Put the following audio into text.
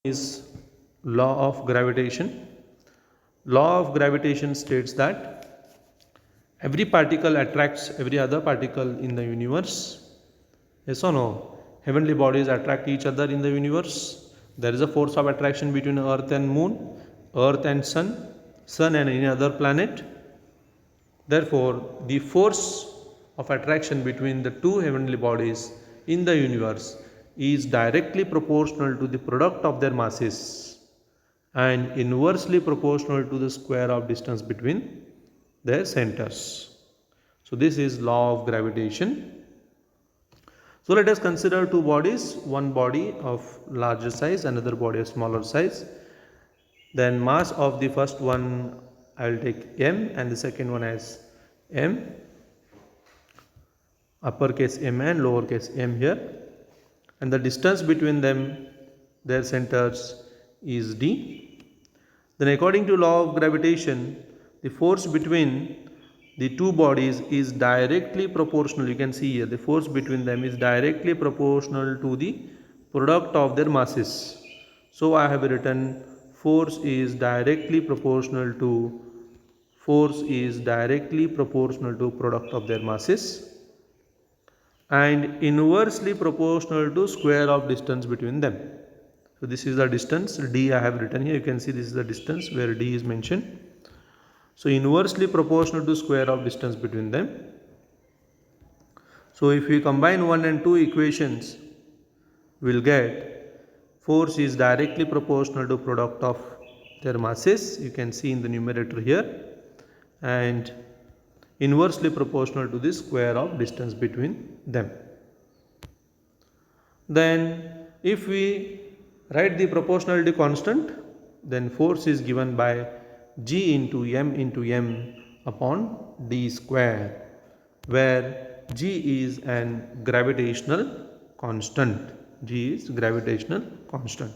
is law of gravitation. Law of gravitation states that every particle attracts every other particle in the universe. Yes or no? Heavenly bodies attract each other in the universe. There is a force of attraction between Earth and Moon, Earth and Sun and any other planet. Therefore, the force of attraction between the two heavenly bodies in the universe is directly proportional to the product of their masses and inversely proportional to the square of distance between their centers. So this is law of gravitation. So let us consider two bodies, one body of larger size, another body of smaller size. Then mass of the first one I will take m and the second one as m, uppercase m and lowercase m here, and the distance between them, their centers, is d. Then according to law of gravitation, the force between the two bodies is directly proportional. You can see here the force between them is directly proportional to the product of their masses. So I have written force is directly proportional to product of their masses and inversely proportional to square of distance between them. So this is the distance d I have written here. You can see this is the distance where d is mentioned. So inversely proportional to square of distance between them. So if we combine 1 and 2 equations, we will get force is directly proportional to product of their masses. You can see in the numerator here, and inversely proportional to the square of distance between them. Then if we write the proportionality constant, then force is given by G into m upon d square, where G is an gravitational constant. G is gravitational constant.